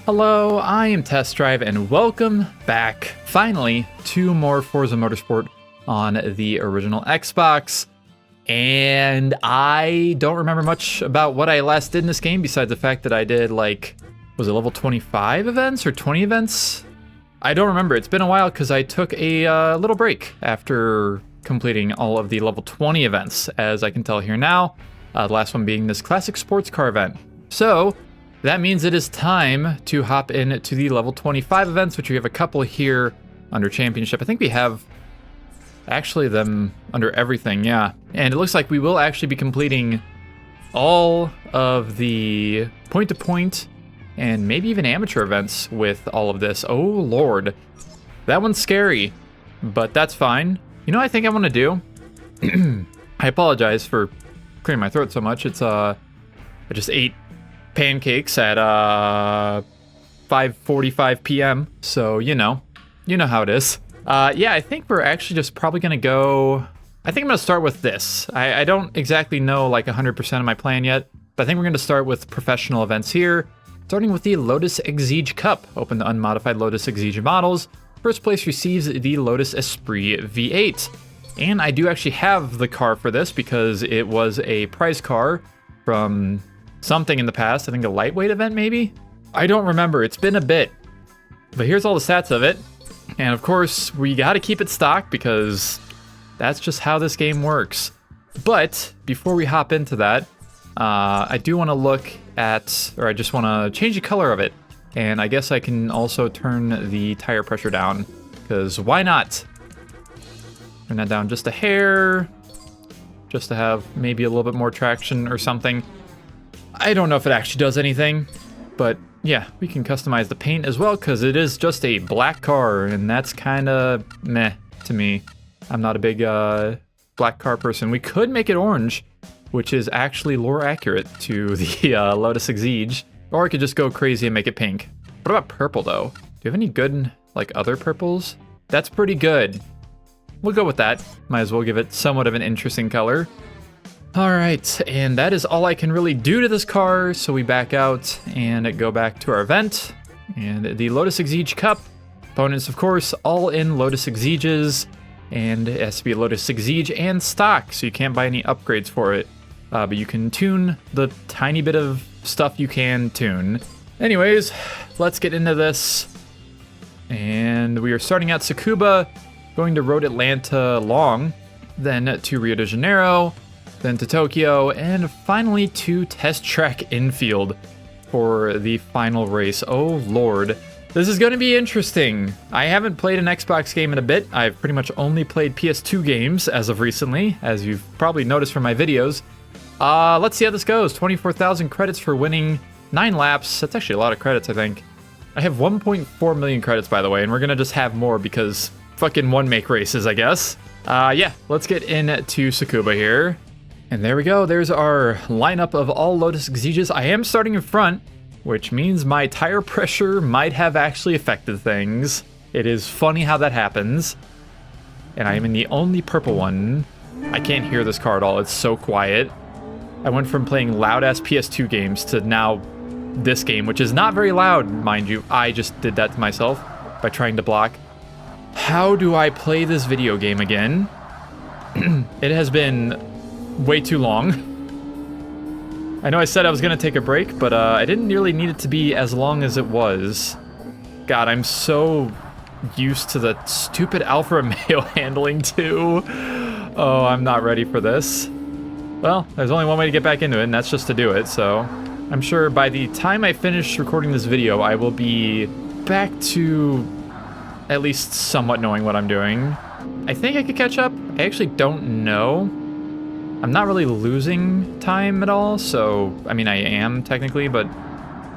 Hello, I am Test Drive and welcome back, finally, to more Forza Motorsport on the original Xbox. And I don't remember much about what I last did in this game besides the fact that I did was it level 25 events or 20 events? I don't remember. It's been a while because I took a little break after completing all of the level 20 events, as I can tell here now. The last one being this classic sports car event. So that means it is time to hop into the level 25 events, which we have a couple here under championship. I think we have actually them under everything, yeah. And it looks like we will actually be completing all of the point-to-point and maybe even amateur events with all of this. Oh Lord, that one's scary, but that's fine. You know what I think I want to do? I apologize for clearing my throat so much. It's I just ate pancakes at 5:45 p.m. So you know how it is. Yeah, I think we're actually just probably gonna go. I think I'm gonna start with this. I don't exactly know 100% of my plan yet, but I think we're gonna start with professional events here, starting with the Lotus Exige Cup. Open the unmodified Lotus Exige models. First place receives the Lotus Esprit V8, and I do actually have the car for this because it was a prize car from something in the past. I think a lightweight event, maybe? I don't remember. It's been a bit. But here's all the stats of it. And of course, we gotta keep it stocked because that's just how this game works. But before we hop into that, I do want to look at, or I just want to change the color of it. And I guess I can also turn the tire pressure down, because why not? Turn that down just a hair, just to have maybe a little bit more traction or something. I don't know if it actually does anything, but yeah, we can customize the paint as well because it is just a black car, and that's kind of meh to me. I'm not a big black car person. We could make it orange, which is actually lore accurate to the Lotus Exige, or I could just go crazy and make it pink. What about purple though? Do you have any good other purples? That's pretty good. We'll go with that. Might as well give it somewhat of an interesting color. All right, and that is all I can really do to this car, so we back out and go back to our event. And the Lotus Exige Cup, opponents, of course, all in Lotus Exiges, and it has to be Lotus Exige and stock, so you can't buy any upgrades for it, but you can tune the tiny bit of stuff you can tune. Anyways, let's get into this. And we are starting at Tsukuba, going to Road Atlanta long, then to Rio de Janeiro, then to Tokyo, and finally to Test Track Infield for the final race. Oh Lord, this is going to be interesting. I haven't played an Xbox game in a bit. I've pretty much only played PS2 games as of recently, as you've probably noticed from my videos. Let's see how this goes. 24,000 credits for winning 9 laps. That's actually a lot of credits, I think. I have 1.4 million credits, by the way, and we're going to just have more because fucking one-make races, I guess. Yeah, let's get into Tsukuba here. And there we go, there's our lineup of all Lotus Exiges. I am starting in front, which means my tire pressure might have actually affected things. It is funny how that happens. And I am in the only purple one. I can't hear this car at all, it's so quiet. I went from playing loud-ass PS2 games to now this game, which is not very loud, mind you. I just did that to myself by trying to block. How do I play this video game again? It has been way too long. I know I said I was gonna take a break, but I didn't really need it to be as long as it was. God, I'm so used to the stupid Alfa Romeo handling too. Oh, I'm not ready for this. Well, there's only one way to get back into it, and that's just to do it, so I'm sure by the time I finish recording this video, I will be back to at least somewhat knowing what I'm doing. I think I could catch up. I actually don't know. I'm not really losing time at all, so, I mean, I am technically, but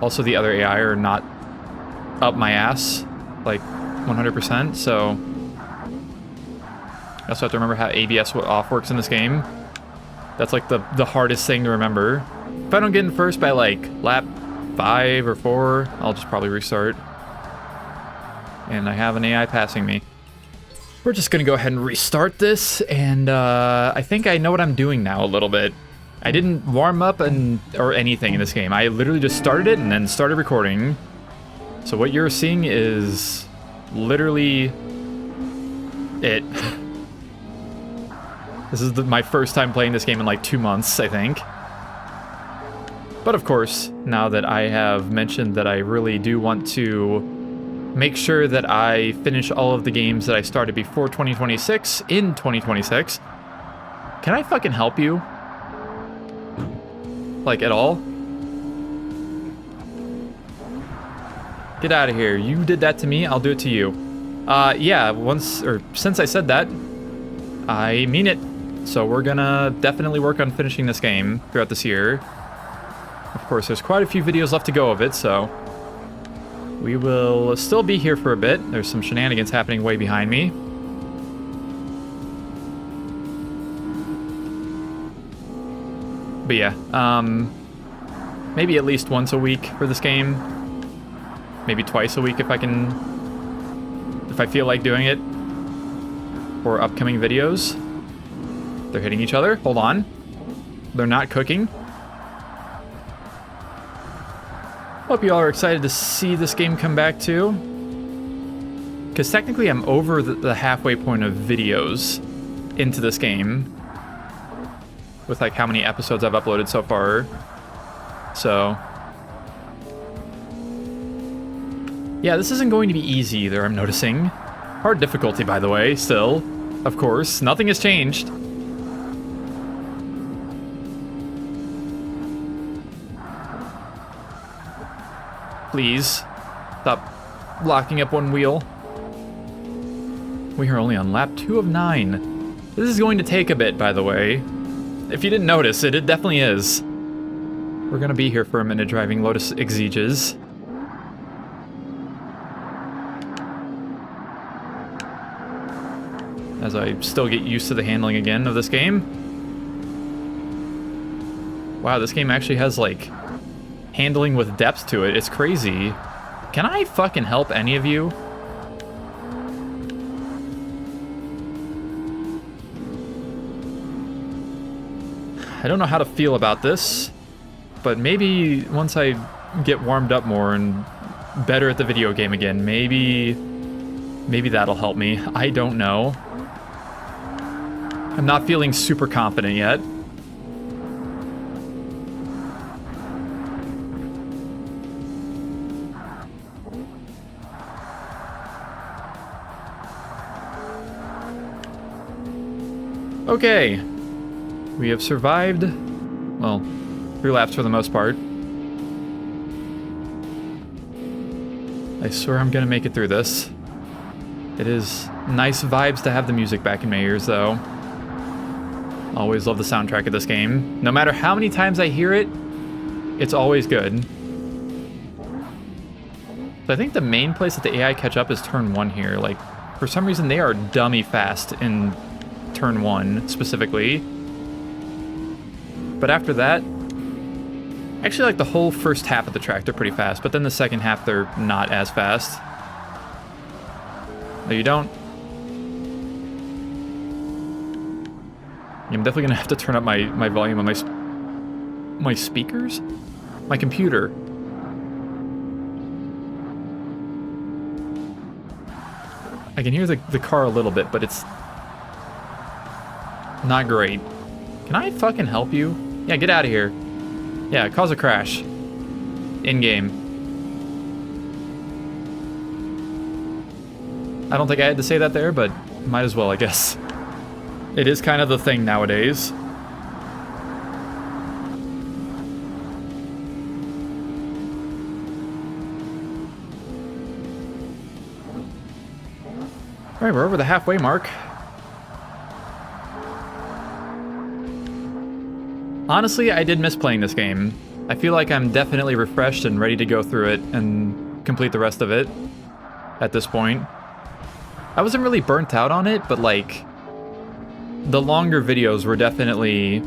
also the other AI are not up my ass, 100%, so I also have to remember how ABS off works in this game. That's the hardest thing to remember. If I don't get in first by lap 5 or 4, I'll just probably restart. And I have an AI passing me. We're just gonna go ahead and restart this, and I think I know what I'm doing now a little bit. I didn't warm up or anything in this game. I literally just started it and then started recording. So what you're seeing is literally it. This is my first time playing this game in like 2 months, I think. But of course, now that I have mentioned that I really do want to make sure that I finish all of the games that I started before 2026 in 2026, can I fucking help you? Like, at all? Get out of here. You did that to me, I'll do it to you. Yeah, since I said that, I mean it. So we're gonna definitely work on finishing this game throughout this year. Of course, there's quite a few videos left to go of it, so we will still be here for a bit. There's some shenanigans happening way behind me. But yeah, maybe at least once a week for this game. Maybe twice a week if I feel like doing it. For upcoming videos. They're hitting each other. Hold on. They're not cooking. Hope you all are excited to see this game come back too. Because technically I'm over the halfway point of videos into this game. With like how many episodes I've uploaded so far. So yeah, this isn't going to be easy either, I'm noticing. Hard difficulty, by the way, still. Of course, nothing has changed. Please, stop locking up one wheel. We are only on lap 2 of 9. This is going to take a bit, by the way. If you didn't notice, it definitely is. We're gonna be here for a minute driving Lotus Exiges. As I still get used to the handling again of this game. Wow, this game actually has, like, handling with depth to it. It's crazy. Can I fucking help any of you? I don't know how to feel about this, but maybe once I get warmed up more and better at the video game again, maybe that'll help me. I don't know. I'm not feeling super confident yet. Okay. We have survived, well, 3 laps for the most part. I swear I'm gonna make it through this. It is nice vibes to have the music back in my ears, though. Always love the soundtrack of this game. No matter how many times I hear it, it's always good. So I think the main place that the AI catch up is turn 1 here. Like, for some reason, they are dummy fast in turn 1, specifically. But after that, actually like the whole first half of the track, they're pretty fast, but then the second half, they're not as fast. No, you don't. I'm definitely gonna have to turn up my volume on my speakers? My computer. I can hear the car a little bit, but it's not great. Can I fucking help you? Yeah, get out of here. Yeah, cause a crash. In-game. I don't think I had to say that there, but might as well, I guess. It is kind of the thing nowadays. Alright, we're over the halfway mark. Honestly, I did miss playing this game. I feel like I'm definitely refreshed and ready to go through it and complete the rest of it at this point. I wasn't really burnt out on it, but like, the longer videos were definitely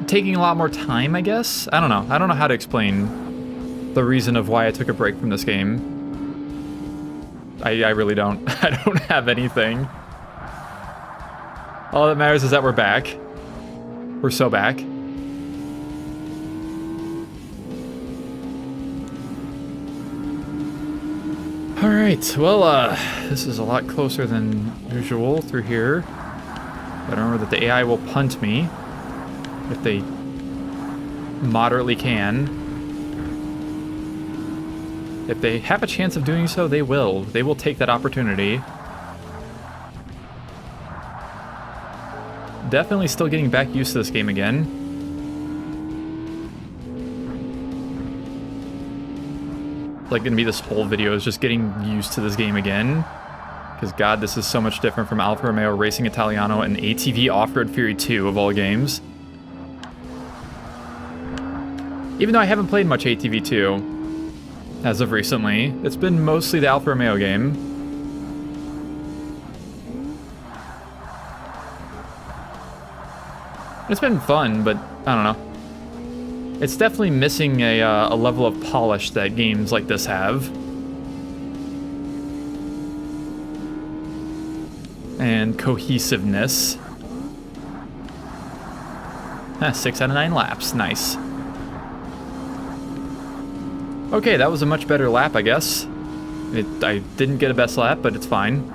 taking a lot more time, I guess? I don't know. I don't know how to explain the reason of why I took a break from this game. I really don't. I don't have anything. All that matters is that we're back. We're so back. Alright, well, this is a lot closer than usual through here. But remember that the AI will punt me if they moderately can. If they have a chance of doing so, they will. They will take that opportunity. Definitely still getting back used to this game again. Like, gonna be this whole video is just getting used to this game again. Because, God, this is so much different from Alfa Romeo Racing Italiano and ATV Off-Road Fury 2 of all games. Even though I haven't played much ATV 2 as of recently, it's been mostly the Alfa Romeo game. It's been fun, but I don't know. It's definitely missing a level of polish that games like this have. And cohesiveness. 6 out of 9 laps. Nice. Okay, that was a much better lap, I guess. I didn't get a best lap, but it's fine.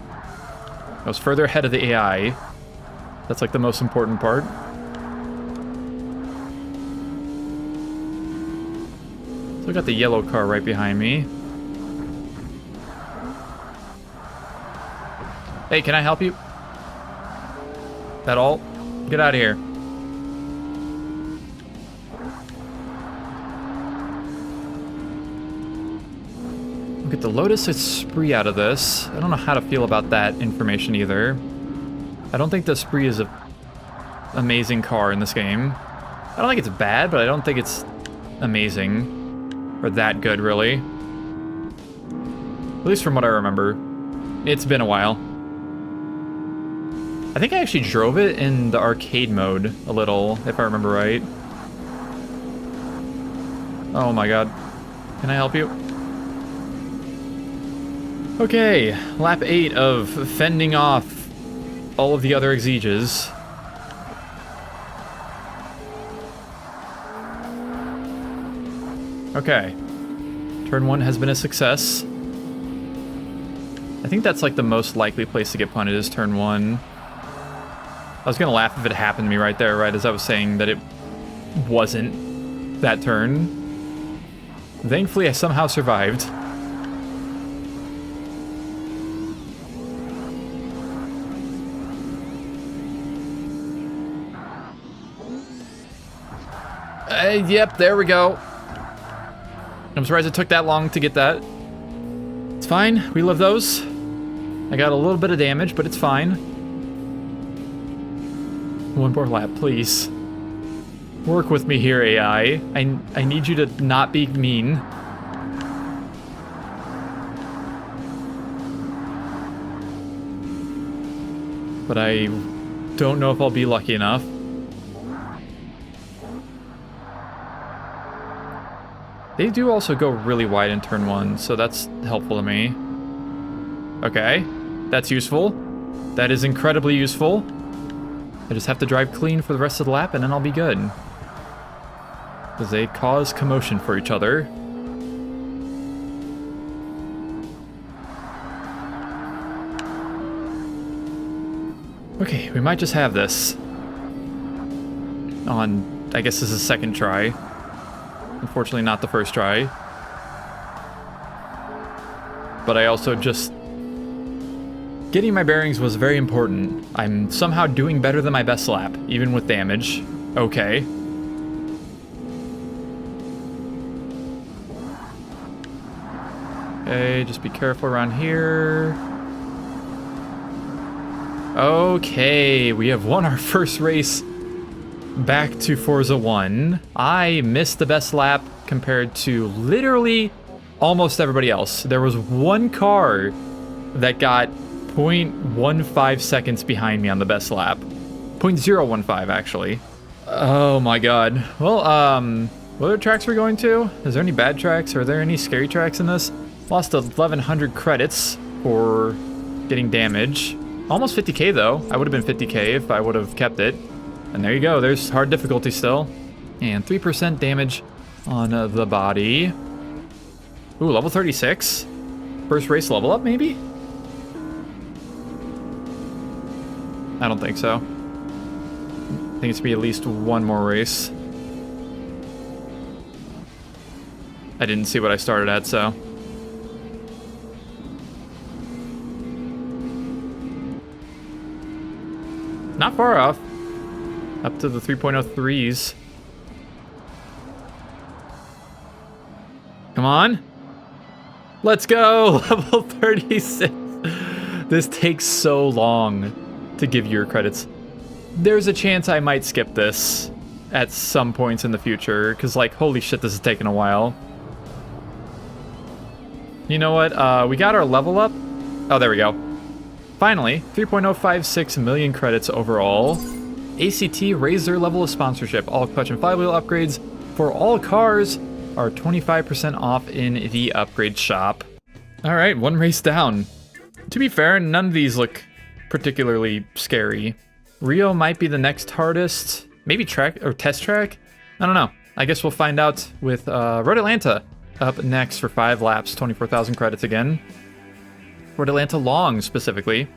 I was further ahead of the AI. That's like the most important part. So I got the yellow car right behind me. Hey, can I help you? At all? Get out of here. We'll get the Lotus Exige out of this. I don't know how to feel about that information either. I don't think the Exige is an amazing car in this game. I don't think it's bad, but I don't think it's amazing. Or that good, really. At least from what I remember. It's been a while. I think I actually drove it in the arcade mode a little, if I remember right. Oh my god. Can I help you? Okay, lap 8 of fending off all of the other Exiges. Okay. Turn 1 has been a success. I think that's like the most likely place to get punted is turn 1. I was gonna laugh if it happened to me right there, right as I was saying that it wasn't that turn. Thankfully, I somehow survived. Yep, there we go. I'm surprised it took that long to get that. It's fine, we love those. I got a little bit of damage, but it's fine. One more lap, please. Work with me here, AI. I need you to not be mean. But I don't know if I'll be lucky enough. They do also go really wide in turn 1, so that's helpful to me. Okay, that's useful. That is incredibly useful. I just have to drive clean for the rest of the lap and then I'll be good. Because they cause commotion for each other. Okay, we might just have this. On, I guess this is the second try. Unfortunately, not the first try. But I also just... Getting my bearings was very important. I'm somehow doing better than my best lap, even with damage. Okay. Okay, just be careful around here. Okay, we have won our first race back to Forza 1. I missed the best lap compared to literally almost everybody else. There was one car that got 0.15 seconds behind me on the best lap. 0.015 actually. Oh my god. Well, what other tracks we're going to? Is there any bad tracks? Are there any scary tracks in this? Lost 1,100 credits for getting damage. Almost 50k though. I would have been 50k if I would have kept it. And there you go, there's hard difficulty still. And 3% damage on the body. Ooh, level 36. First race level up, maybe? I don't think so. I think it's to be at least one more race. I didn't see what I started at, so. Not far off. Up to the 3.03s. Come on. Let's go! Level 36. This takes so long to give you your credits. There's a chance I might skip this at some points in the future, because, like, holy shit, this is taking a while. You know what? We got our level up. Oh, there we go. Finally, 3.056 million credits overall. ACT raised their level of sponsorship. All clutch and flywheel upgrades for all cars are 25% off in the upgrade shop. All right, one race down. To be fair, none of these look particularly scary. Rio might be the next hardest. Maybe track or test track? I don't know. I guess we'll find out with Road Atlanta up next for 5 laps, 24,000 credits again. Road Atlanta Long, specifically.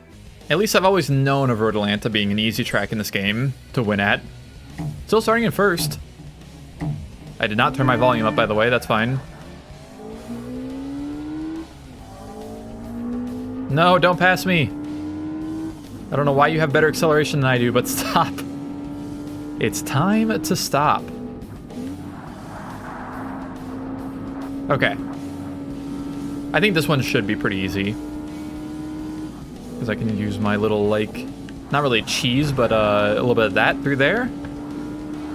At least I've always known of Road Atlanta being an easy track in this game to win at. Still starting in first. I did not turn my volume up, by the way, that's fine. No, don't pass me. I don't know why you have better acceleration than I do, but stop. It's time to stop. Okay. I think this one should be pretty easy. Because I can use my little, like, not really cheese, but a little bit of that through there.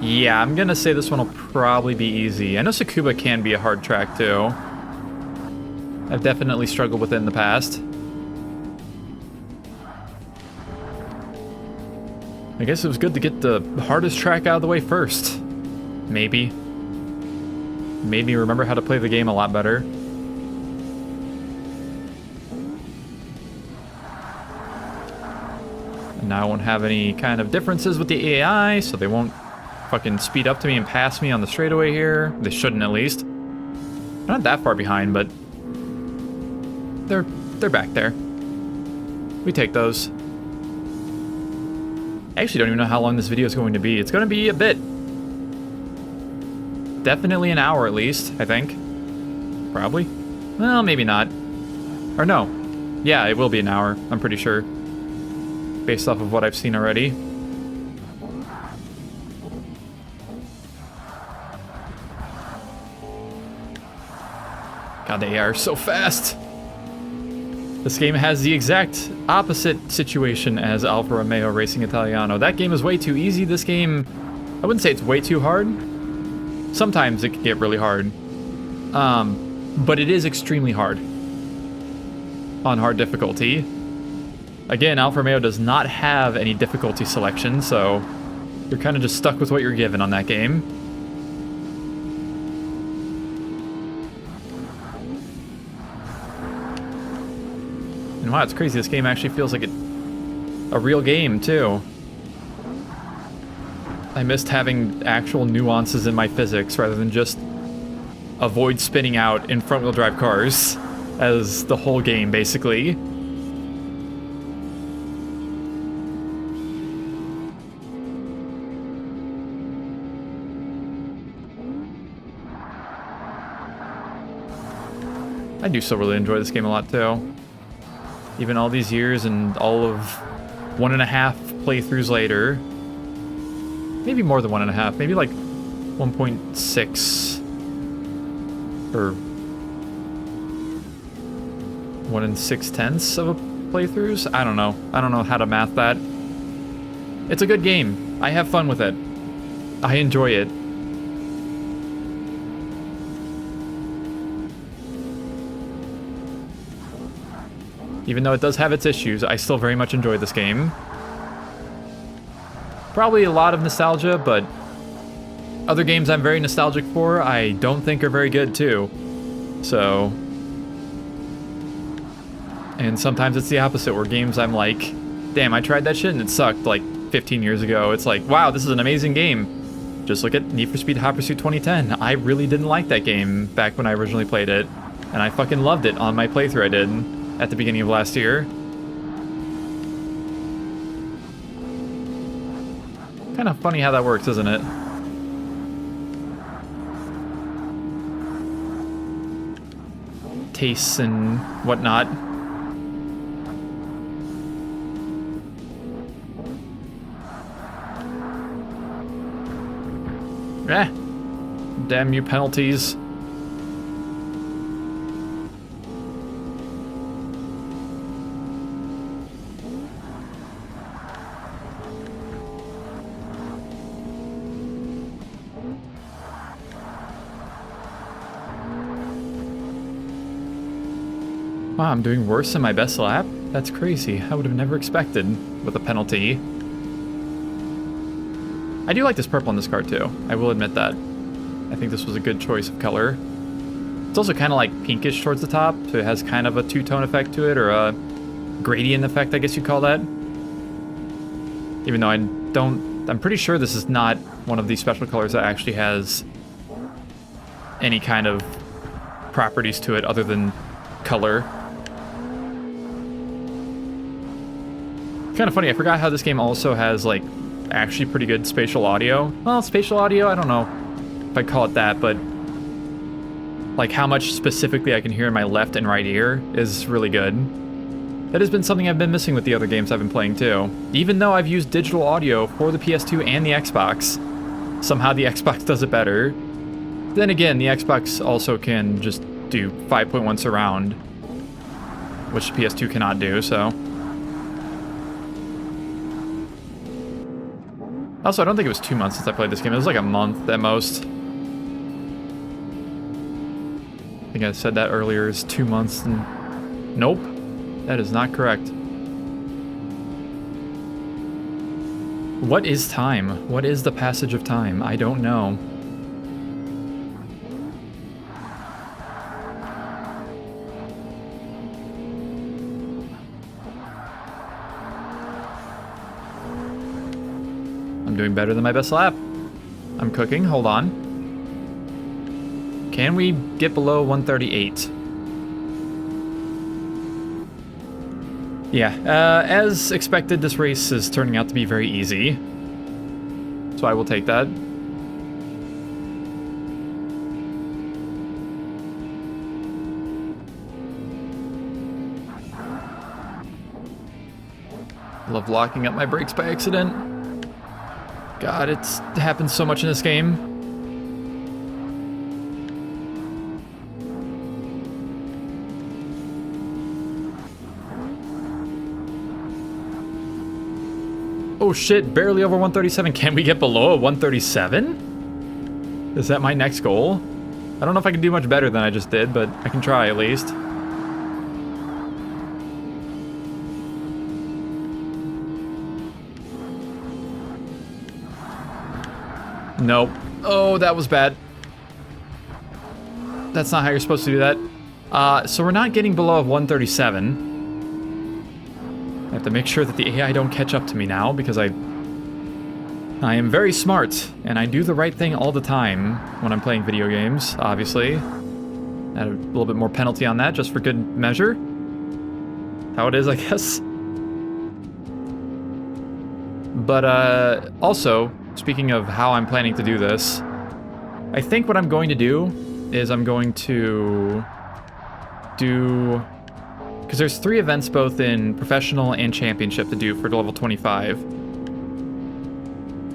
Yeah, I'm gonna say this one will probably be easy. I know Tsukuba can be a hard track, too. I've definitely struggled with it in the past. I guess it was good to get the hardest track out of the way first. Maybe. Made me remember how to play the game a lot better. And now I won't have any kind of differences with the AI, so they won't fucking speed up to me and pass me on the straightaway here. They shouldn't, at least. I'm not that far behind, but they're back there. We take those. I actually don't even know how long this video is going to be. It's going to be a bit. Definitely an hour at least, I think. Probably. Well, maybe not. Or no. Yeah, it will be an hour, I'm pretty sure. Based off of what I've seen already. God, they are so fast. This game has the exact opposite situation as Alfa Romeo Racing Italiano. That game is way too easy. This game, I wouldn't say it's way too hard. Sometimes it can get really hard. But it is extremely hard. On hard difficulty. Again, Alfa Romeo does not have any difficulty selection, so you're kind of just stuck with what you're given on that game. And wow, it's crazy. This game actually feels like a real game, too. I missed having actual nuances in my physics rather than just avoid spinning out in front-wheel drive cars as the whole game, basically. I do still really enjoy this game a lot, too. Even all these years and all of 1.5 playthroughs later. Maybe more than 1.5. Maybe like 1.6. Or 1 6/10 of a playthroughs? I don't know. I don't know how to math that. It's a good game. I have fun with it. I enjoy it. Even though it does have its issues, I still very much enjoy this game. Probably a lot of nostalgia, but other games I'm very nostalgic for, I don't think are very good too. So, and sometimes it's the opposite, where games I'm like, damn, I tried that shit and it sucked like 15 years ago. It's like, wow, this is an amazing game. Just look at Need for Speed Hot Pursuit 2010. I really didn't like that game back when I originally played it. And I fucking loved it on my playthrough I did at the beginning of last year. Kind of funny how that works, isn't it? Tastes and whatnot. Damn you penalties. Wow, I'm doing worse than my best lap? That's crazy. I would have never expected with a penalty. I do like this purple in this car too. I will admit that. I think this was a good choice of color. It's also kind of like pinkish towards the top, so it has kind of a two-tone effect to it, or a gradient effect, I guess you'd call that. Even though I'm pretty sure this is not one of these special colors that actually has any kind of properties to it other than color. Kind of funny, I forgot how this game also has, like, actually pretty good spatial audio. Well, spatial audio, I don't know if I'd call it that, but like how much specifically I can hear in my left and right ear is really good. That has been something I've been missing with the other games I've been playing too. Even though I've used digital audio for the PS2 and the Xbox, somehow the Xbox does it better. Then again, the Xbox also can just do 5.1 surround, which the PS2 cannot do, so. Also, I don't think it was 2 months since I played this game. It was like a month at most. I think I said that earlier. It's 2 months and... Nope. That is not correct. What is time? What is the passage of time? I don't know. I'm doing better than my best lap. I'm cooking, hold on. Can we get below 138? Yeah, as expected, this race is turning out to be very easy. So I will take that. Love locking up my brakes by accident. God, it happens so much in this game. Oh shit, barely over 137. Can we get below a 137? Is that my next goal? I don't know if I can do much better than I just did, but I can try at least. Nope. Oh, that was bad. That's not how you're supposed to do that. So we're not getting below 137. I have to make sure that the AI don't catch up to me now, because I am very smart, and I do the right thing all the time when I'm playing video games, obviously. Add a little bit more penalty on that, just for good measure. How it is, I guess. But, also... Speaking of how I'm planning to do this, I think what I'm going to do is I'm going to do... Because there's 3 events both in Professional and Championship to do for level 25.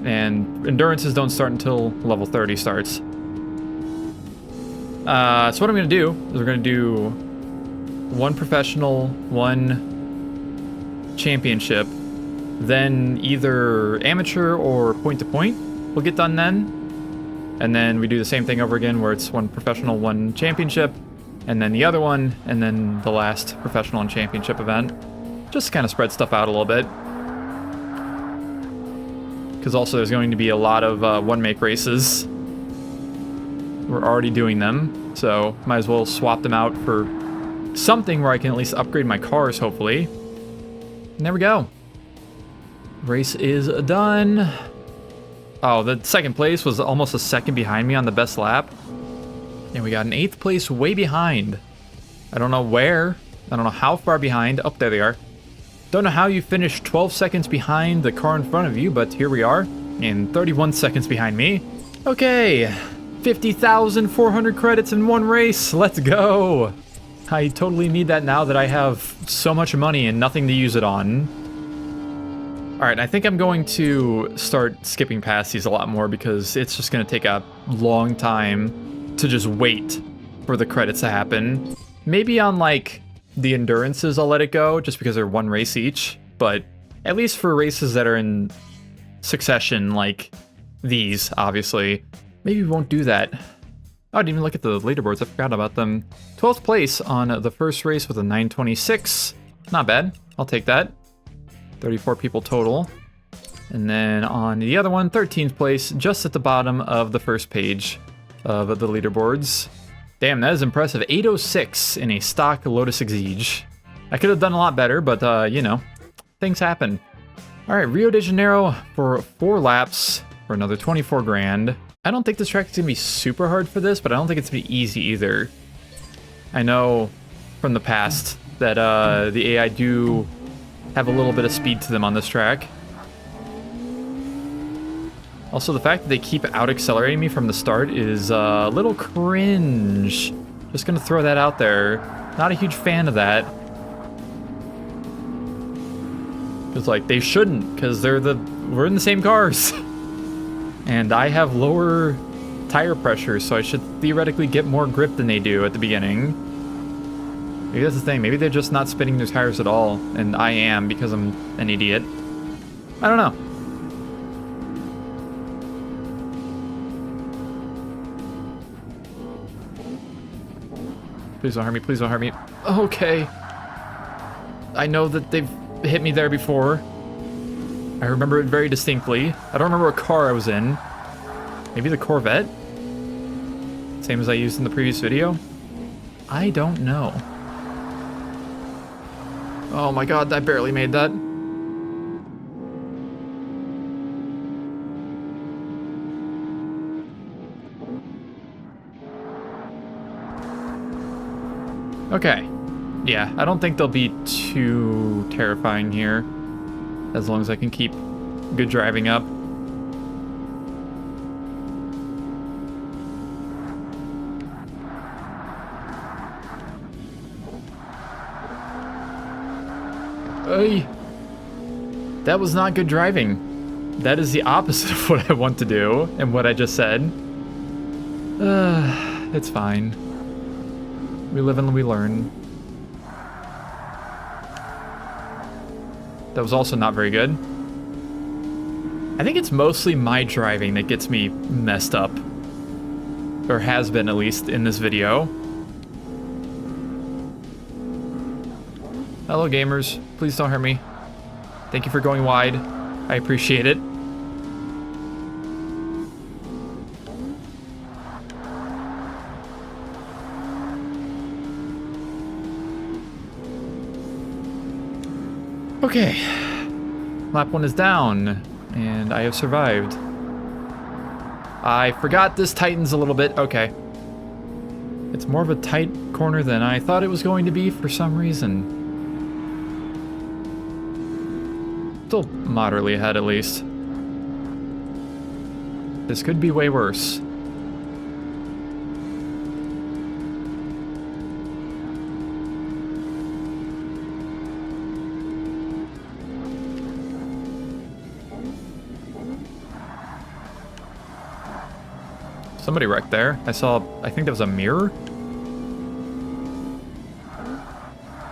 And Endurances don't start until level 30 starts. So what I'm going to do is we're going to do 1 Professional, 1 Championship, then either amateur or point-to-point will get done then. And then we do the same thing over again where it's 1 professional, 1 championship, and then the other one, and then the last professional and championship event. Just to kind of spread stuff out a little bit. Because also there's going to be a lot of one-make races. We're already doing them, so might as well swap them out for something where I can at least upgrade my cars, hopefully. And there we go. Race is done. Oh, the second place was almost a second behind me on the best lap. And we got an 8th place way behind. I don't know where. I don't know how far behind. Oh, there they are. Don't know how you finished 12 seconds behind the car in front of you, but here we are, and 31 seconds behind me. Okay, 50,400 credits in one race. Let's go. I totally need that now that I have so much money and nothing to use it on. All right, I think I'm going to start skipping past these a lot more because it's just going to take a long time to just wait for the credits to happen. Maybe on like the endurances I'll let it go just because they're one race each, but at least for races that are in succession like these, obviously, maybe we won't do that. Oh, I didn't even look at the leaderboards, I forgot about them. 12th place on the first race with a 926. Not bad, I'll take that. 34 people total. And then on the other one, 13th place, just at the bottom of the first page of the leaderboards. Damn, that is impressive. 806 in a stock Lotus Exige. I could have done a lot better, but you know, things happen. All right, Rio de Janeiro for 4 laps for another 24 grand. I don't think this track is gonna be super hard for this, but I don't think it's gonna be easy either. I know from the past that the AI do have a little bit of speed to them on this track. Also, the fact that they keep out-accelerating me from the start is a little cringe. Just gonna throw that out there. Not a huge fan of that. It's like, they shouldn't, because we're in the same cars. And I have lower tire pressure, so I should theoretically get more grip than they do at the beginning. Maybe that's the thing, maybe they're just not spinning their tires at all, and I am because I'm an idiot. I don't know. Please don't hurt me, please don't hurt me. Okay. I know that they've hit me there before. I remember it very distinctly. I don't remember what car I was in. Maybe the Corvette? Same as I used in the previous video? I don't know. Oh my god, I barely made that. Okay. Yeah, I don't think they'll be too terrifying here, as long as I can keep good driving up. Hey, that was not good driving. That is the opposite of what I want to do and what I just said. It's fine. We live and we learn. That was also not very good. I think it's mostly my driving that gets me messed up. Or has been, at least, in this video. Hello, gamers. Please don't hurt me. Thank you for going wide. I appreciate it. Okay, lap 1 is down, and I have survived. I forgot this tightens a little bit. Okay. It's more of a tight corner than I thought it was going to be for some reason. Still moderately ahead, at least. This could be way worse. Somebody wrecked there. I think that was a mirror?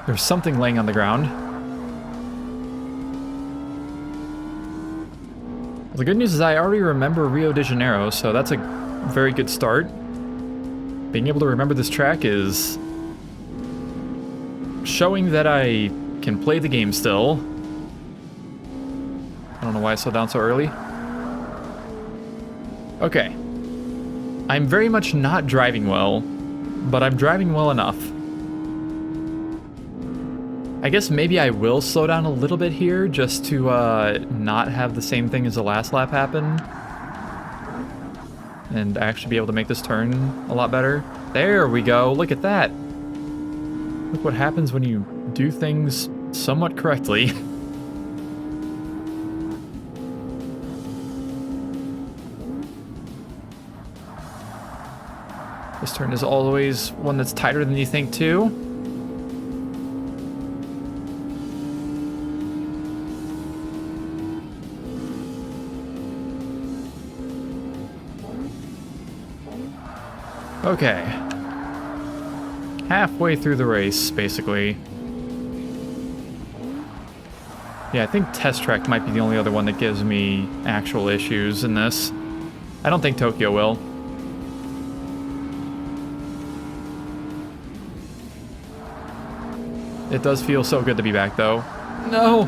There's something laying on the ground. The good news is I already remember Rio de Janeiro, so that's a very good start. Being able to remember this track is showing that I can play the game still. I don't know why I slowed down so early. Okay. I'm very much not driving well, but I'm driving well enough. I guess maybe I will slow down a little bit here just to not have the same thing as the last lap happen. And actually be able to make this turn a lot better. There we go, look at that. Look what happens when you do things somewhat correctly. This turn is always one that's tighter than you think, too. Okay. Halfway through the race, basically. Yeah, I think Test Track might be the only other one that gives me actual issues in this. I don't think Tokyo will. It does feel so good to be back, though. No!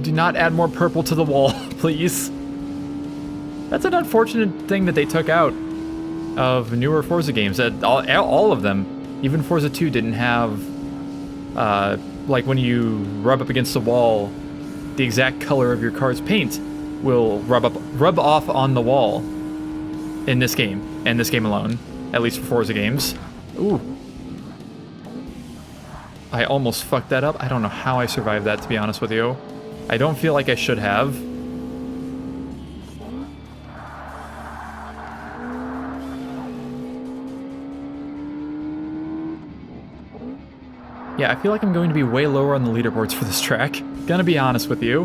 Do not add more purple to the wall, please. That's an unfortunate thing that they took out of newer Forza games. All of them. Even Forza 2 didn't have, like when you rub up against the wall, the exact color of your car's paint will rub off on the wall in this game, and this game alone, at least for Forza games. Ooh. I almost fucked that up. I don't know how I survived that, to be honest with you. I don't feel like I should have. Yeah, I feel like I'm going to be way lower on the leaderboards for this track. Gonna be honest with you.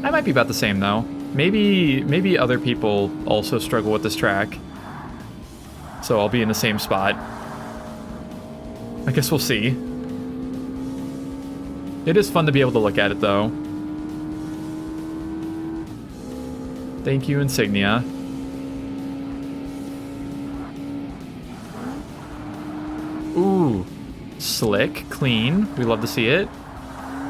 I might be about the same, though. Maybe other people also struggle with this track. So I'll be in the same spot. I guess we'll see. It is fun to be able to look at it, though. Thank you, Insignia. Ooh. Slick. Clean. We love to see it.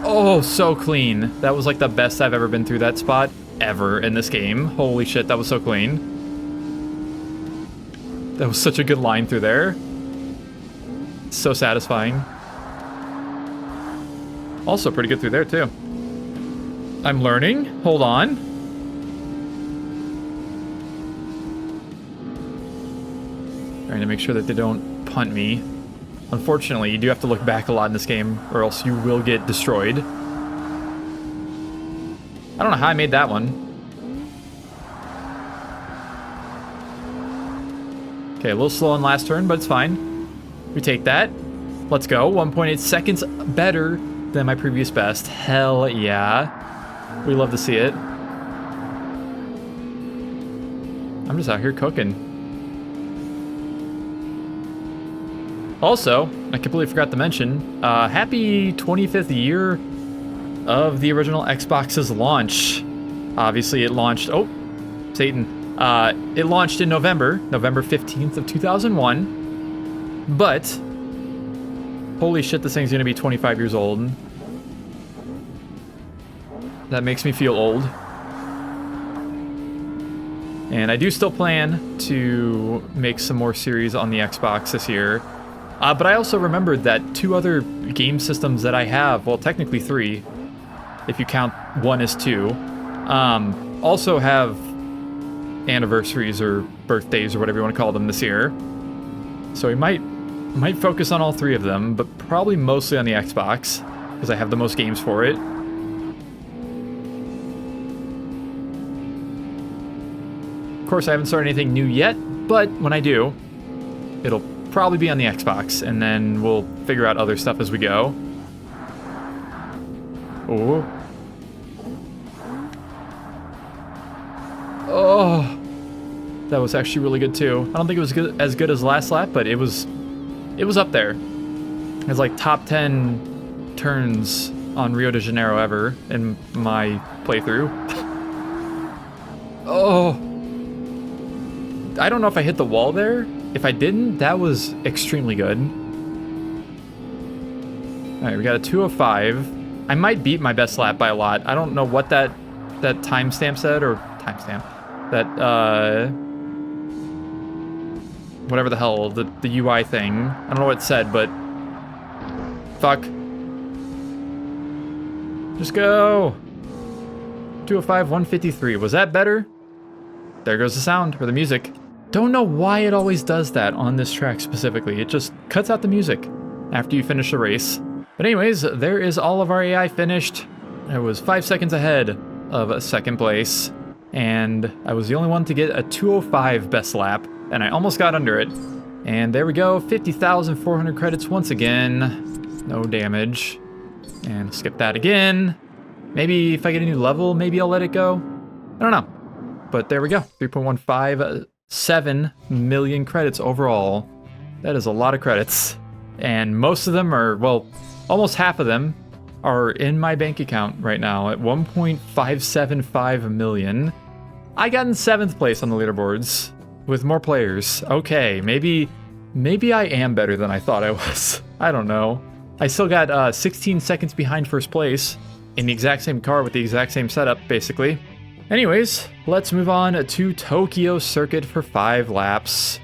Oh, so clean. That was like the best I've ever been through that spot ever in this game. Holy shit, that was so clean. That was such a good line through there. So satisfying. Also pretty good through there, too. I'm learning. Hold on. Trying to make sure that they don't punt me. Unfortunately, you do have to look back a lot in this game, or else you will get destroyed. I don't know how I made that one. Okay, a little slow on last turn, but it's fine. We take that. Let's go. 1.8 seconds better than my previous best. Hell yeah. We love to see it. I'm just out here cooking. Also, I completely forgot to mention, happy 25th year of the original Xbox's launch. Obviously, it launched... Oh, Satan. It launched in November 15th of 2001. But, holy shit, this thing's gonna be 25 years old. That makes me feel old. And I do still plan to make some more series on the Xbox this year. But I also remembered that 2 other game systems that I have, well, technically 3, if you count one as 2, also have anniversaries or birthdays or whatever you want to call them this year. So we might focus on all 3 of them, but probably mostly on the Xbox, because I have the most games for it. Of course, I haven't started anything new yet, but when I do, it'll probably be on the Xbox, and then we'll figure out other stuff as we go. Oh. Oh. That was actually really good, too. I don't think it was as good as last lap, but it was up there. It's like top 10 turns on Rio de Janeiro ever in my playthrough. Oh. I don't know if I hit the wall there. If I didn't, that was extremely good. Alright, we got a 2:05. I might beat my best lap by a lot. I don't know what that timestamp said, or timestamp. That, whatever the hell, the UI thing. I don't know what it said, but... Fuck. Just go! 2:05, 1:53. Was that better? There goes the sound, or the music. Don't know why it always does that on this track specifically. It just cuts out the music after you finish the race. But anyways, there is all of our AI finished. I was 5 seconds ahead of second place, and I was the only one to get a 2:05 best lap, and I almost got under it. And there we go, 50,400 credits once again. No damage. And skip that again. Maybe if I get a new level, maybe I'll let it go. I don't know. But there we go, 3.157 million credits overall. That is a lot of credits. And most of them are, well, almost half of them are in my bank account right now at 1.575 million. I got in 7th place on the leaderboards with more players. Okay, maybe I am better than I thought I was. I don't know. I still got 16 seconds behind first place in the exact same car with the exact same setup, basically. Anyways, let's move on to Tokyo Circuit for 5 laps.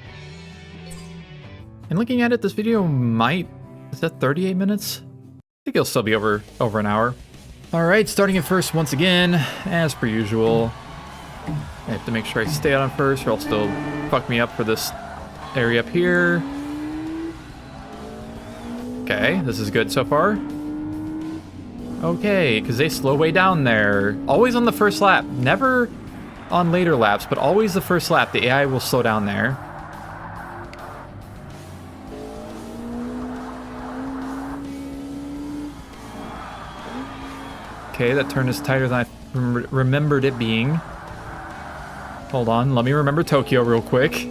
And looking at it, this video is that 38 minutes? I think it'll still be over an hour. All right, starting at first once again, as per usual. I have to make sure I stay on first or else they'll fuck me up for this area up here. Okay, this is good so far. Okay, because they slow way down there. Always on the first lap. Never on later laps, but always the first lap. The AI will slow down there. Okay, that turn is tighter than I remembered it being. Hold on, let me remember Tokyo real quick.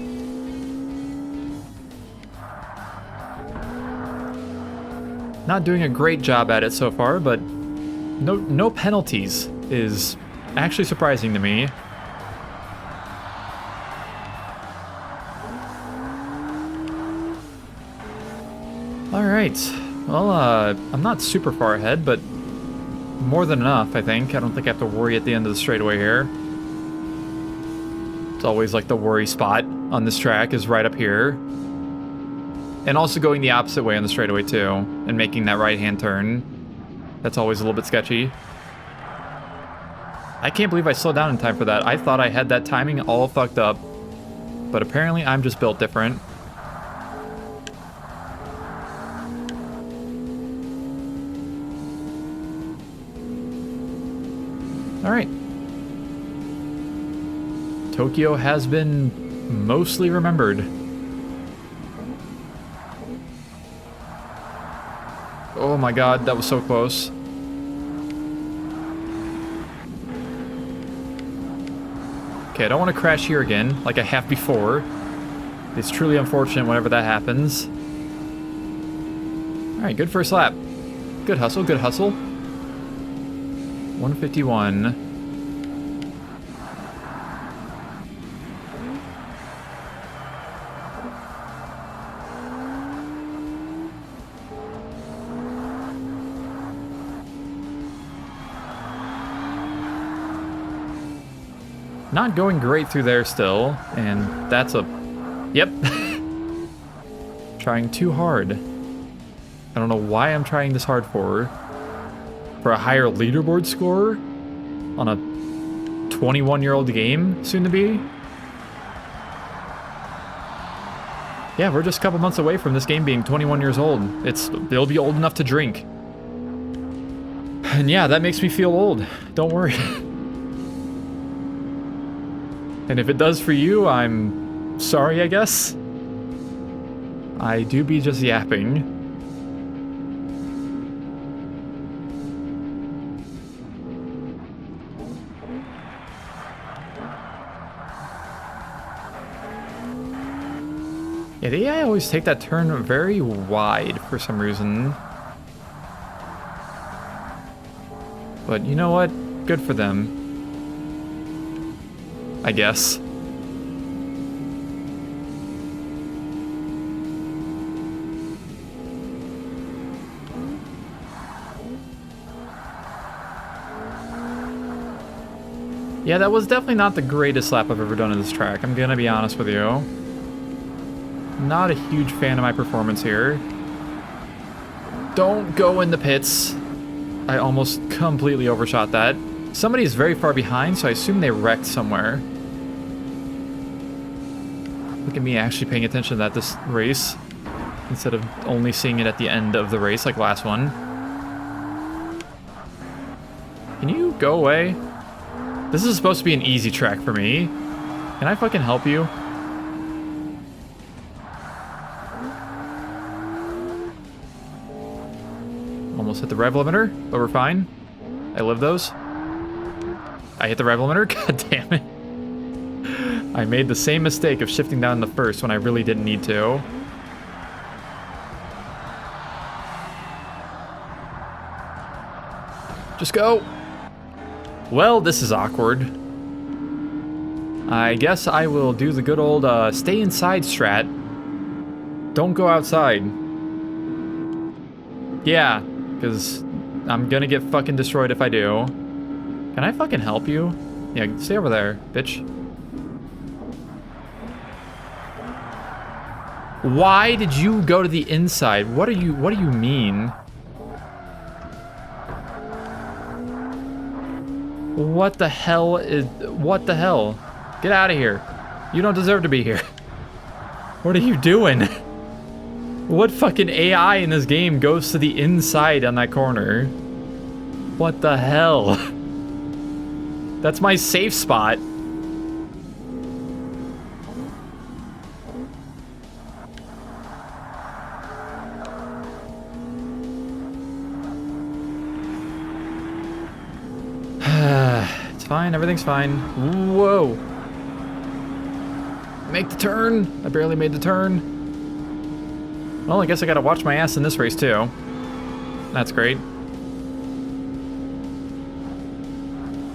Not doing a great job at it so far, but no penalties is actually surprising to me. All right, well, I'm not super far ahead, but more than enough, I think. I don't think I have to worry at the end of the straightaway here. It's always like the worry spot on this track is right up here. And also going the opposite way on the straightaway too, and making that right-hand turn. That's always a little bit sketchy. I can't believe I slowed down in time for that. I thought I had that timing all fucked up, but apparently I'm just built different. All right. Tokyo has been mostly remembered. Oh my god, that was so close. Okay, I don't want to crash here again, like I have before. It's truly unfortunate whenever that happens. Alright, good first lap. Good hustle, good hustle. 151. Not going great through there still, and that's a... Yep. Trying too hard. I don't know why I'm trying this hard for. For a higher leaderboard score? On a 21-year-old game, soon to be? Yeah, we're just a couple months away from this game being 21 years old. It'll be old enough to drink. And yeah, that makes me feel old. Don't worry. And if it does for you, I'm sorry, I guess. I do be just yapping. Yeah, the AI always take that turn very wide for some reason. But you know what? Good for them. I guess. Yeah, that was definitely not the greatest lap I've ever done in this track, I'm gonna be honest with you. Not a huge fan of my performance here. Don't go in the pits. I almost completely overshot that. Somebody's very far behind, so I assume they wrecked somewhere. Look at me actually paying attention to that this race, instead of only seeing it at the end of the race like last one. Can you go away? This is supposed to be an easy track for me. Can I fucking help you? Almost hit the rev limiter, but we're fine. I live those. I hit the rev limiter? God damn it. I made the same mistake of shifting down the first when I really didn't need to. Just go. Well, this is awkward. I guess I will do the good old stay inside strat. Don't go outside. Yeah, because I'm gonna get fucking destroyed if I do. Can I fucking help you? Yeah, stay over there, bitch. Why did you go to the inside? What do you mean? What the hell? Get out of here. You don't deserve to be here. What are you doing? What fucking AI in this game goes to the inside on that corner? What the hell? That's my safe spot. It's fine, everything's fine. Whoa. Make the turn. I barely made the turn. Well, I guess I gotta watch my ass in this race too. That's great.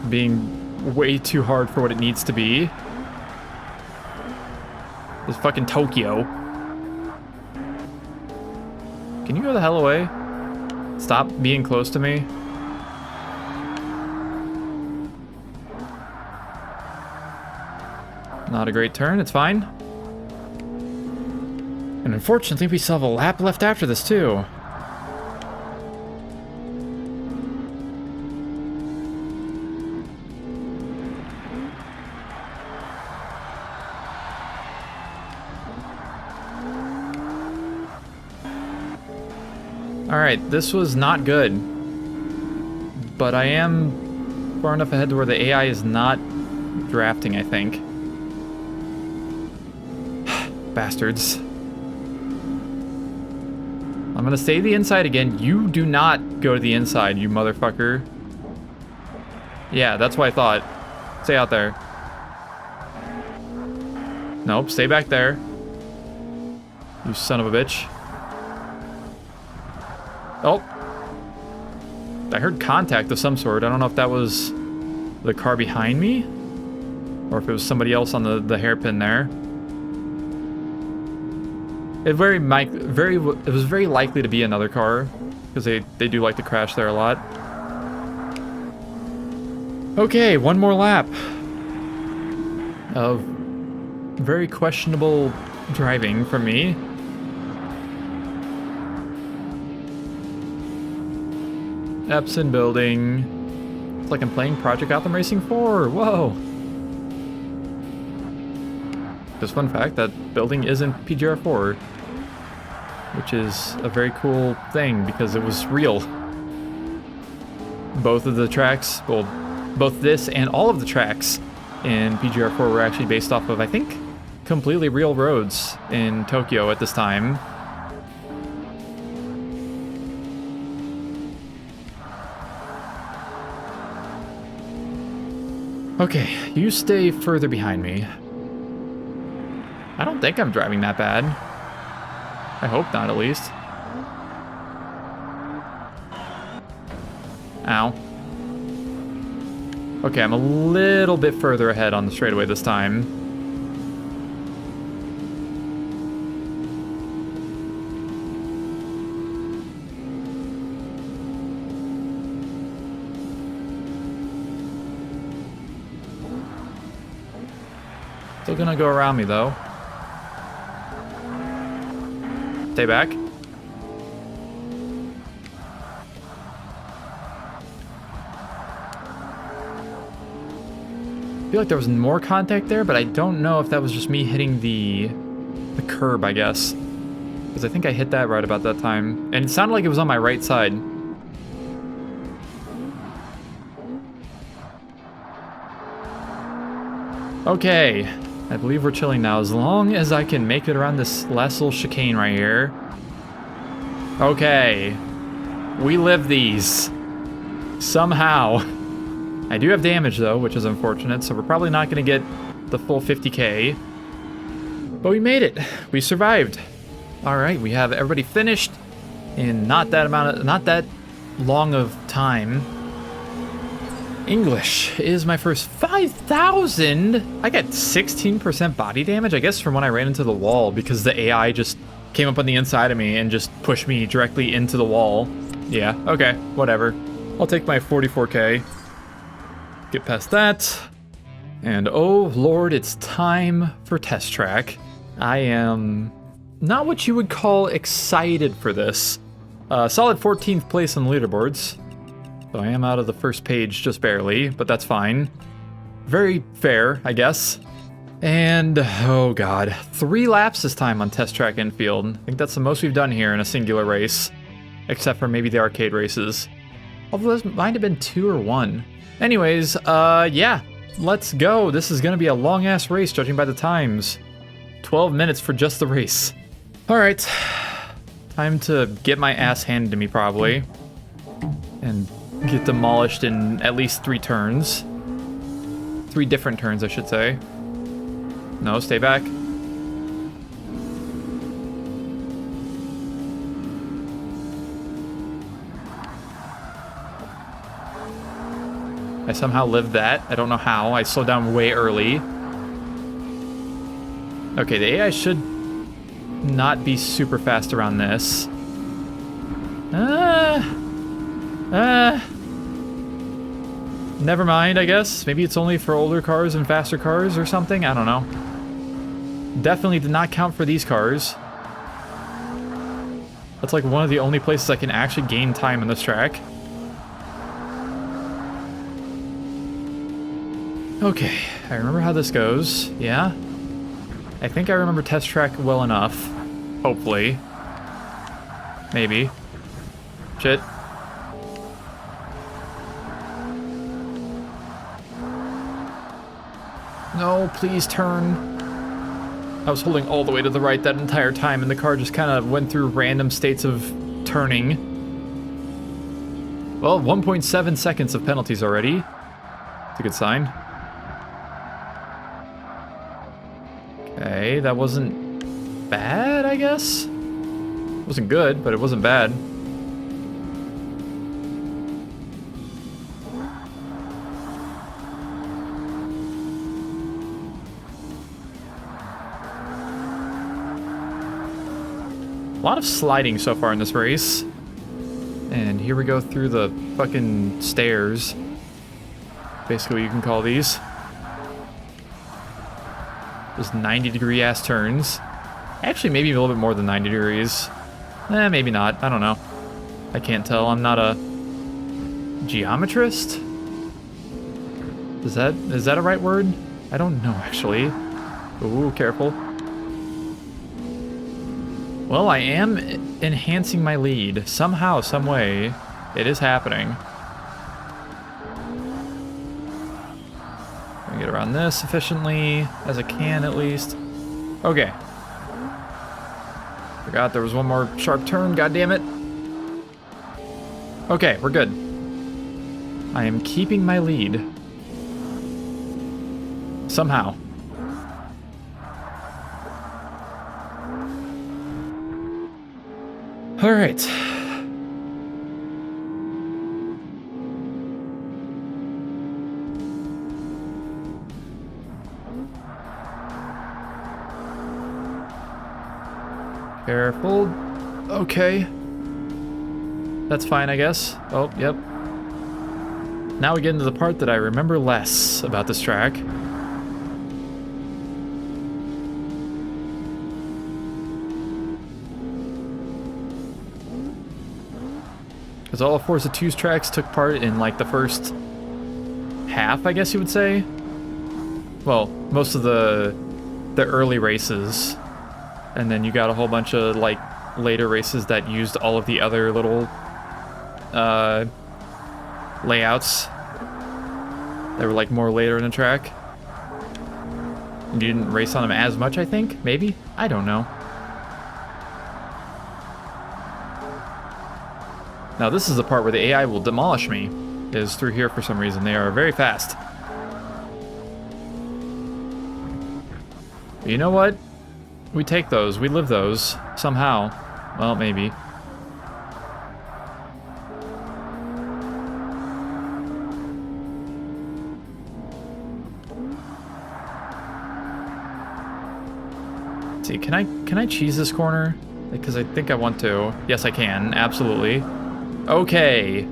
Being way too hard for what it needs to be. This fucking Tokyo. Can you go the hell away? Stop being close to me. Not a great turn, it's fine. And unfortunately, we still have a lap left after this, too. Alright, this was not good. But I am far enough ahead to where the AI is not drafting, I think. Bastards. I'm gonna stay the inside again. You do not go to the inside, you motherfucker. Yeah, that's what I thought. Stay out there. Nope, stay back there. You son of a bitch. Oh. I heard contact of some sort. I don't know if that was the car behind me or if it was somebody else on the hairpin there. It was very likely to be another car, because they do like to crash there a lot. Okay, one more lap of very questionable driving from me. Epson building. It's like I'm playing Project Gotham Racing 4. Whoa. Just fun fact, that building is in PGR4, which is a very cool thing because it was real. Both of the tracks, well, both this and all of the tracks in PGR4 were actually based off of, I think, completely real roads in Tokyo at this time. Okay, you stay further behind me. I don't think I'm driving that bad. I hope not, at least. Ow. Okay, I'm a little bit further ahead on the straightaway this time. Still gonna go around me, though. Stay back. I feel like there was more contact there, but I don't know if that was just me hitting the the curb, I guess. Because I think I hit that right about that time. And it sounded like it was on my right side. Okay, I believe we're chilling now. As long as I can make it around this last little chicane right here. Okay, we live these. Somehow. I do have damage though, which is unfortunate, so we're probably not going to get the full 50k. But we made it. We survived. All right, we have everybody finished in not that long of time. English is my first 5,000. I got 16% body damage, I guess, from when I ran into the wall because the AI just came up on the inside of me and just pushed me directly into the wall. Yeah, okay, whatever. I'll take my 44k. Get past that. And oh lord, it's time for test track. I am not what you would call excited for this. Solid 14th place on the leaderboards. So I am out of the first page just barely, but that's fine. Very fair, I guess. And, oh god, 3 laps this time on Test Track Infield. I think that's the most we've done here in a singular race. Except for maybe the arcade races. Although those might have been 2 or 1. Anyways, yeah, let's go. This is gonna be a long-ass race, judging by the times. 12 minutes for just the race. Alright, time to get my ass handed to me, probably. And get demolished in at least 3 turns. 3 different turns, I should say. No, stay back. I somehow lived that. I don't know how. I slowed down way early. Okay, the AI should not be super fast around this. Never mind, I guess. Maybe it's only for older cars and faster cars or something. I don't know. Definitely did not count for these cars. That's like one of the only places I can actually gain time in this track. Okay, I remember how this goes. Yeah. I think I remember test track well enough. Hopefully. Maybe. Shit. No, please turn. I was holding all the way to the right that entire time, and the car just kind of went through random states of turning. Well, 1.7 seconds of penalties already. It's a good sign. Okay, that wasn't bad, I guess? It wasn't good, but it wasn't bad. A lot of sliding so far in this race. And here we go through the fucking stairs. Basically what you can call these. Those 90-degree ass turns. Actually, maybe a little bit more than 90 degrees. Maybe not. I don't know. I can't tell. I'm not a geometrist? Is that a right word? I don't know, actually. Ooh, careful. Well, I am enhancing my lead. Somehow, some way, it is happening. I'm gonna get around this efficiently, as I can at least. Okay. Forgot there was one more sharp turn, god damn it. Okay, we're good. I am keeping my lead. Somehow. All right. Careful. Okay. That's fine, I guess. Oh, yep. Now we get into the part that I remember less about this track. Because all of Forza 2's tracks took part in, like, the first half, I guess you would say. Well, most of the early races. And then you got a whole bunch of, like, later races that used all of the other little layouts that were, like, more later in the track. And you didn't race on them as much, I think? Maybe? I don't know. Now, this is the part where the AI will demolish me. Is through here for some reason. They are very fast. But you know what? We take those. We live those. Somehow. Well, maybe. Let's see, can I cheese this corner? Because I think I want to. Yes, I can. Absolutely. Okay.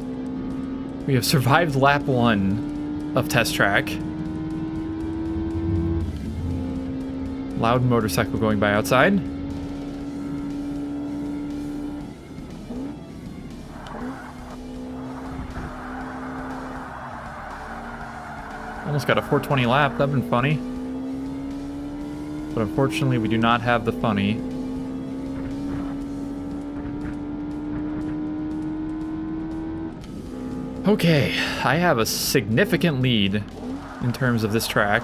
We have survived lap 1 of test track. Loud motorcycle going by outside. Almost got a 420 lap. That'd been funny. But unfortunately, we do not have the funny. Okay, I have a significant lead in terms of this track.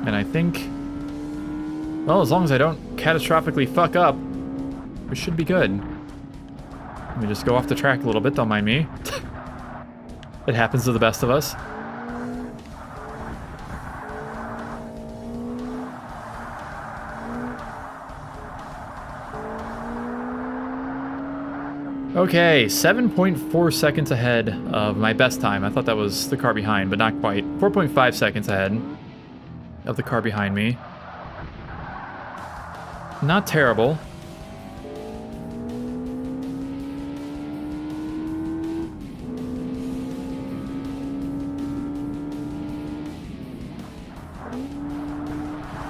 And I think, well, as long as I don't catastrophically fuck up, we should be good. Let me just go off the track a little bit, don't mind me. It happens to the best of us. Okay, 7.4 seconds ahead of my best time. I thought that was the car behind, but not quite. 4.5 seconds ahead of the car behind me. Not terrible.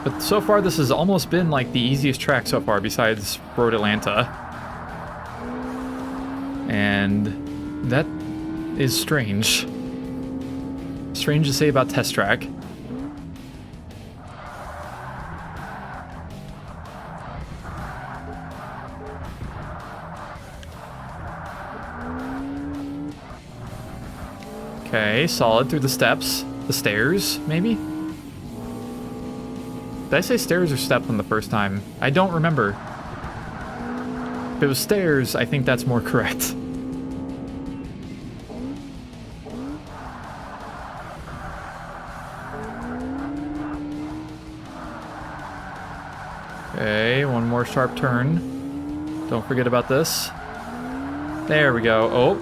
But so far, this has almost been like the easiest track so far besides Road Atlanta. And that is strange. Strange to say about test track. Okay, solid through the steps. The stairs, maybe? Did I say stairs or steps on the first time? I don't remember. If it was stairs, I think that's more correct. Okay, one more sharp turn. Don't forget about this. There we go. Oh.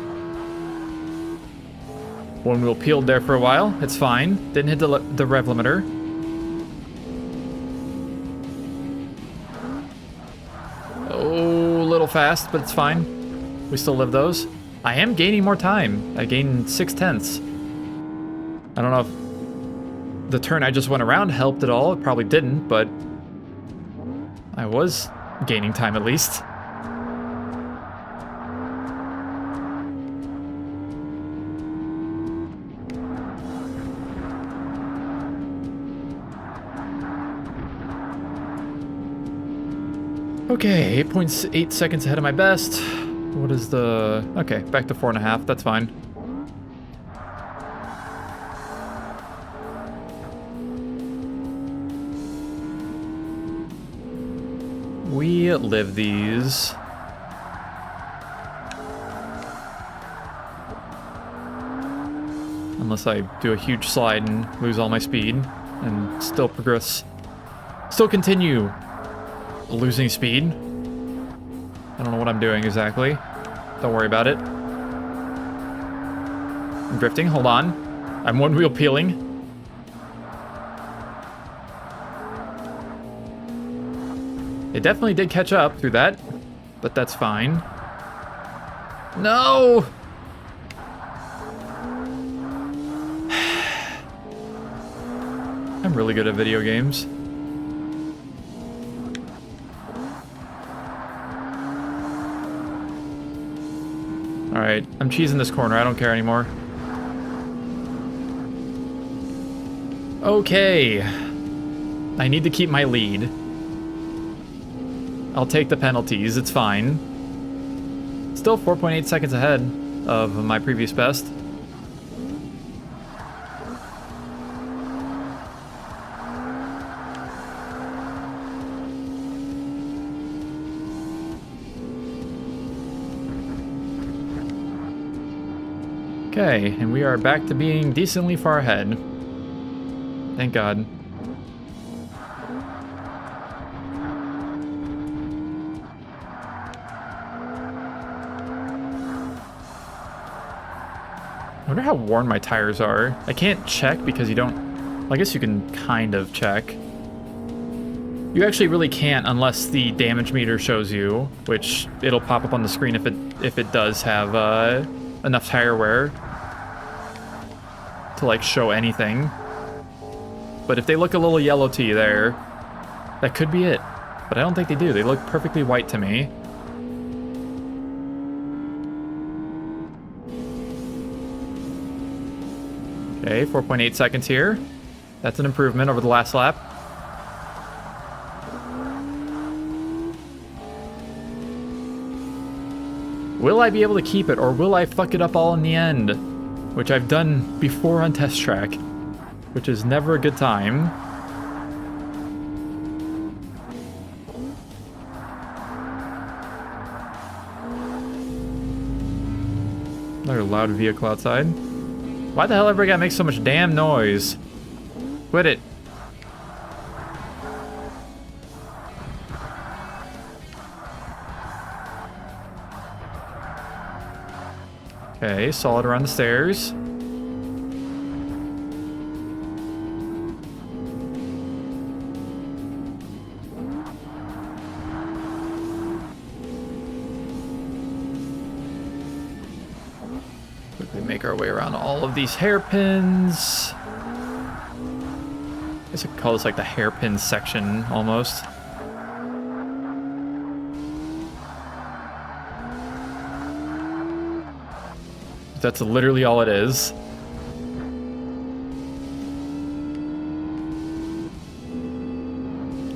One wheel peeled there for a while. It's fine. Didn't hit the rev limiter. Oh, a little fast, but it's fine. We still live those. I am gaining more time. I gained 6/10. I don't know if the turn I just went around helped at all. It probably didn't, but I was gaining time at least. Okay, 8.8 seconds ahead of my best. What is the... Okay, back to 4.5. That's fine. We live these. Unless I do a huge slide and lose all my speed and still progress. Still continue losing speed. I don't know what I'm doing exactly. Don't worry about it. I'm drifting. Hold on. I'm one wheel peeling. It definitely did catch up through that, but that's fine. No! I'm really good at video games. Alright, I'm cheesing this corner. I don't care anymore. Okay. I need to keep my lead. I'll take the penalties. It's fine. Still 4.8 seconds ahead of my previous best. Okay, and we are back to being decently far ahead. Thank God. I wonder how worn my tires are. I can't check because you don't... Well, I guess you can kind of check. You actually really can't unless the damage meter shows you, which it'll pop up on the screen if it does have enough tire wear to like show anything. But if they look a little yellow to you there, that could be it. But I don't think they do. They look perfectly white to me. Okay, 4.8 seconds here. That's an improvement over the last lap. Will I be able to keep it, or will I fuck it up all in the end? Which I've done before on test track, which is never a good time. Another loud vehicle outside. Why the hell everybody gotta make so much damn noise? Quit it. Okay, solid around the stairs. Quickly make our way around all of these hairpins. I guess I could call this like the hairpin section almost. That's literally all it is.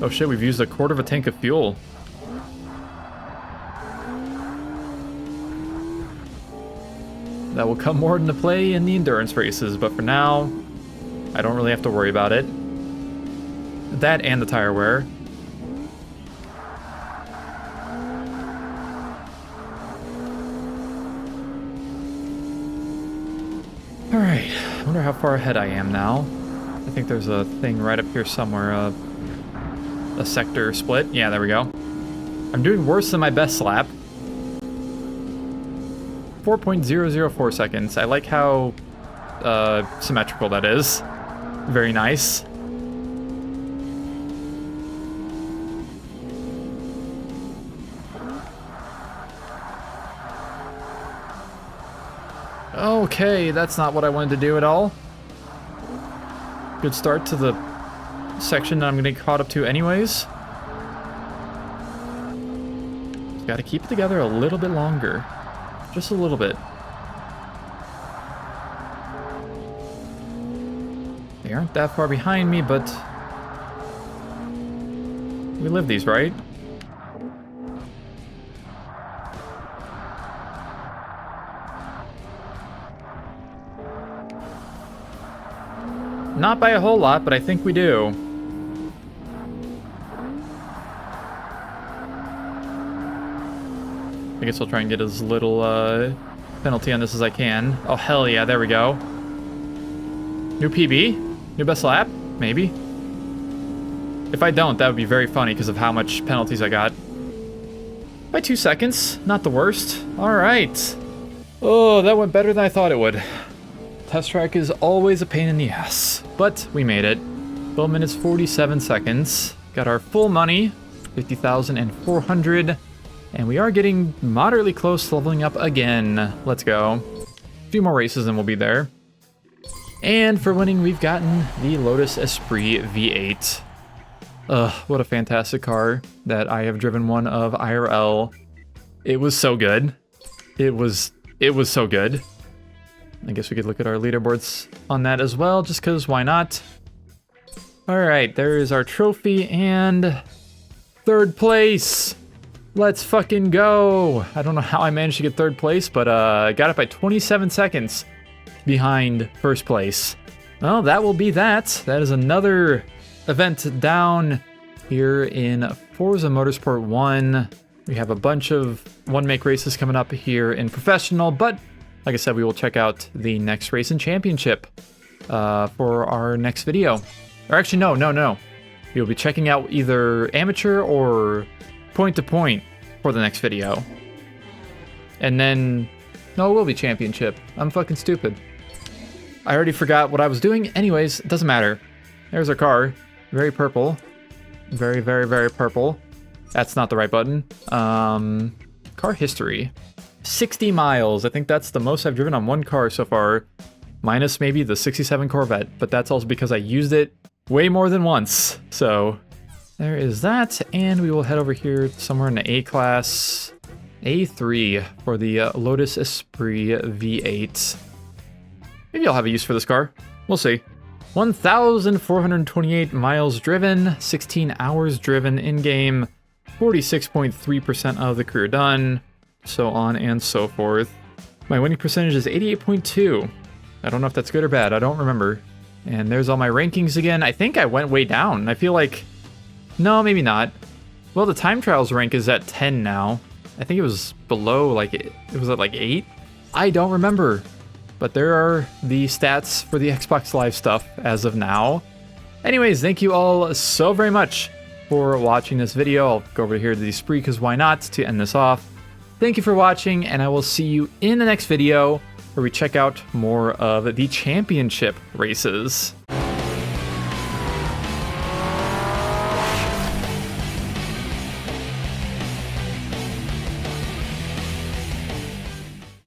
Oh shit, we've used a quarter of a tank of fuel. That will come more into play in the endurance races, but for now, I don't really have to worry about it. That and the tire wear. Alright, I wonder how far ahead I am now. I think there's a thing right up here somewhere, a sector split. Yeah, there we go. I'm doing worse than my best lap. 4.004 seconds. I like how symmetrical that is. Very nice. Okay, that's not what I wanted to do at all. Good start to the section that I'm gonna get caught up to anyways. Gotta keep it together a little bit longer. Just a little bit. They aren't that far behind me, but we live these, right? Not by a whole lot, but I think we do. I guess I'll try and get as little penalty on this as I can. Oh, hell yeah, there we go. New PB? New best lap? Maybe. If I don't, that would be very funny because of how much penalties I got. By 2 seconds. Not the worst. All right. Oh, that went better than I thought it would. Test track is always a pain in the ass, but we made it. 12 minutes, 47 seconds. Got our full money, 50,400, and we are getting moderately close to leveling up again. Let's go. A few more races and we'll be there. And for winning, we've gotten the Lotus Exige V8. Ugh, what a fantastic car that I have driven one of IRL. It was so good. It was It was so good. I guess we could look at our leaderboards on that as well, just because why not? All right, there is our trophy and 3rd place. Let's fucking go. I don't know how I managed to get 3rd place, but I got it by 27 seconds behind 1st place. Well, that will be that. That is another event down here in Forza Motorsport 1. We have a bunch of one-make races coming up here in Professional, but like I said, we will check out the next race in Championship for our next video. Or actually, no. We'll be checking out either Amateur or Point-to-Point for the next video. And then, no, it will be Championship. I'm fucking stupid. I already forgot what I was doing. Anyways, it doesn't matter. There's our car. Very purple. Very, very, very purple. That's not the right button. Car history. 60 miles. I think that's the most I've driven on one car so far. Minus maybe the 67 Corvette. But that's also because I used it way more than once. So there is that. And we will head over here somewhere in the A-Class. A3 for the Lotus Exige V8. Maybe I'll have a use for this car. We'll see. 1,428 miles driven, 16 hours driven in-game, 46.3% of the career done, so on and so forth. My winning percentage is 88.2. I don't know if that's good or bad. I don't remember. And there's all my rankings again. I think I went way down. I feel like... No, maybe not. Well, the time trials rank is at 10 now. I think it was below, like, it was at like 8? I don't remember. But there are the stats for the Xbox Live stuff as of now. Anyways, thank you all so very much for watching this video. I'll go over here to the spree, because why not, to end this off. Thank you for watching, and I will see you in the next video where we check out more of the championship races.